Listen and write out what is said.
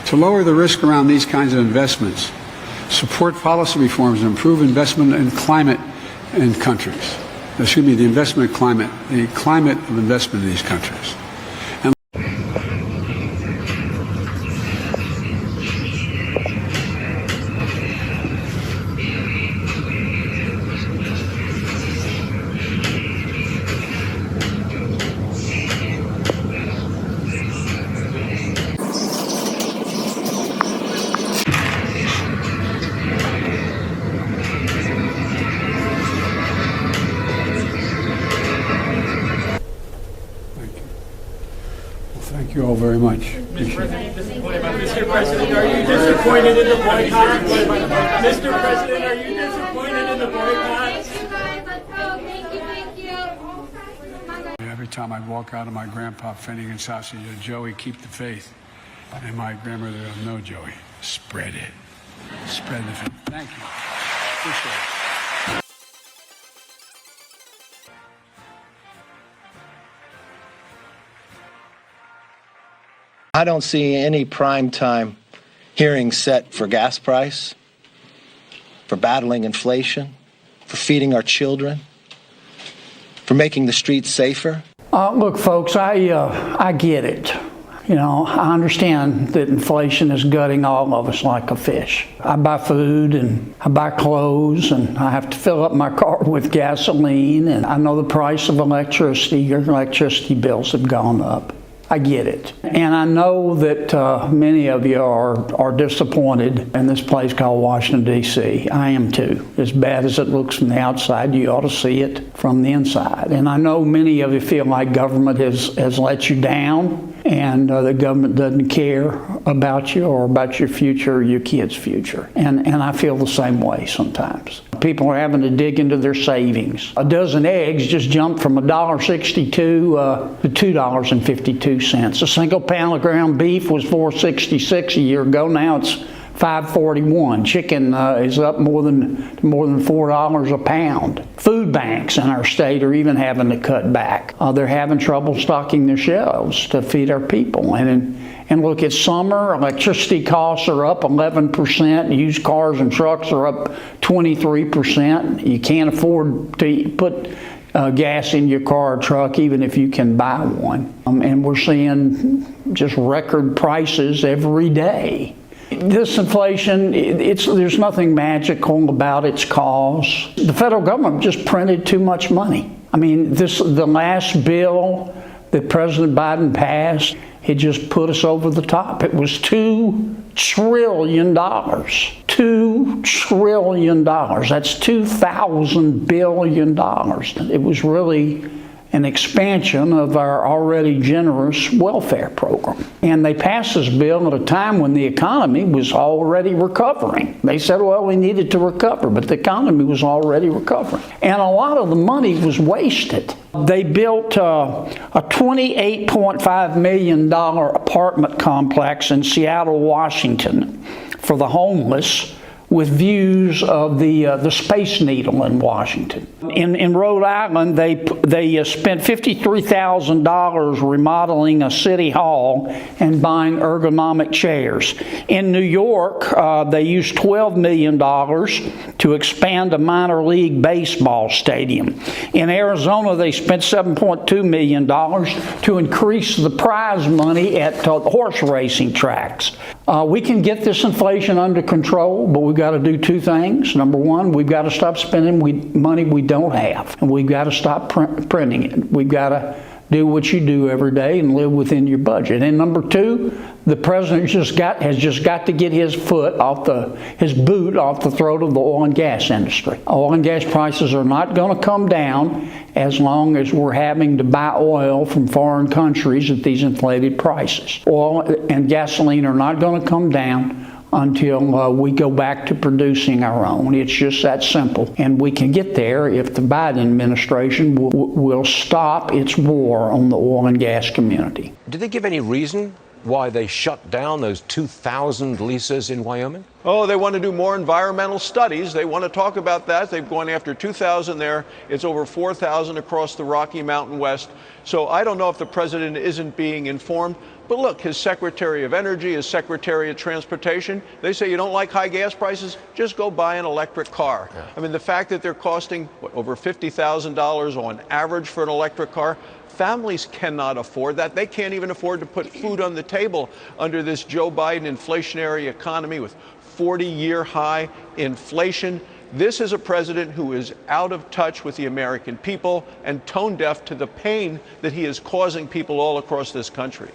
To lower the risk around these kinds of investments, support policy reforms and improve investment in climate in countries. Excuse me, the investment climate, the climate of investment in these countries. Thank you all very much. Mr. President, are you disappointed in the boycott? Mr. President, are you disappointed in the boycott? Thank you. Every time I'd walk out of my grandpa Finnegan's house, he'd say, "Joey, keep the faith." And my grandmother would, "No, Joey, spread it. Spread the faith." Thank you. Appreciate it. I don't see any primetime hearings set for gas price, for battling inflation, for feeding our children, for making the streets safer. Look, folks, I get it. You know, I understand that inflation is gutting all of us like a fish. I buy food and I buy clothes and I have to fill up my car with gasoline, and I know the price of electricity, your electricity bills have gone up. I get it. And I know that many of you are disappointed in this place called Washington, D.C. I am too. As bad as it looks from the outside, you ought to see it from the inside. And I know many of you feel like government has let you down, and the government doesn't care about you or about your future or your kids' future. And I feel the same way sometimes. People are having to dig into their savings. A dozen eggs just jumped from $1.62 to $2.52. A single pound of ground beef was $4.66 a year ago. Now it's $5.41. Chicken is up more than $4 a pound. Food banks in our state are even having to cut back. They're having trouble stocking their shelves to feed our people. And look, it's summer. Electricity costs are up 11%. Used cars and trucks are up 23%. You can't afford to put gas in your car or truck, even if you can buy one. And we're seeing just record prices every day. This inflation, there's nothing magical about its cause. The federal government just printed too much money. I mean, the last bill that President Biden passed, it just put us over the top. It was $2 trillion. $2 trillion. That's 2,000 billion dollars. It was really an expansion of our already generous welfare program. And they passed this bill at a time when the economy was already recovering. They said, well, we needed to recover, but the economy was already recovering. And a lot of the money was wasted. They built a $28.5 million apartment complex in Seattle, Washington for the homeless, with views of the Space Needle in Washington. In Rhode Island, they spent $53,000 remodeling a city hall and buying ergonomic chairs. In New York, they used $12 million to expand a minor league baseball stadium. In Arizona, they spent $7.2 million to increase the prize money at horse racing tracks. We can get this inflation under control, but we've got to do two things. Number one, we've got to stop spending money we don't have, and we've got to stop printing it. We've got to do what you do every day and live within your budget. And number two, the president has just got to get his boot off the throat of the oil and gas industry. Oil and gas prices are not going to come down as long as we're having to buy oil from foreign countries at these inflated prices. Oil and gasoline are not going to come down until we go back to producing our own. It's just that simple. And we can get there if the Biden administration will stop its war on the oil and gas community. Did they give any reason why they shut down those 2,000 leases in Wyoming? Oh, they want to do more environmental studies. They want to talk about that. They've gone after 2,000 there. It's over 4,000 across the Rocky Mountain West. So I don't know if the president isn't being informed. But look, his Secretary of Energy, his Secretary of Transportation, they say you don't like high gas prices, just go buy an electric car. Yeah. I mean, the fact that they're costing over $50,000 on average for an electric car, families cannot afford that. They can't even afford to put food on the table under this Joe Biden inflationary economy with 40-year high inflation. This is a president who is out of touch with the American people and tone deaf to the pain that he is causing people all across this country.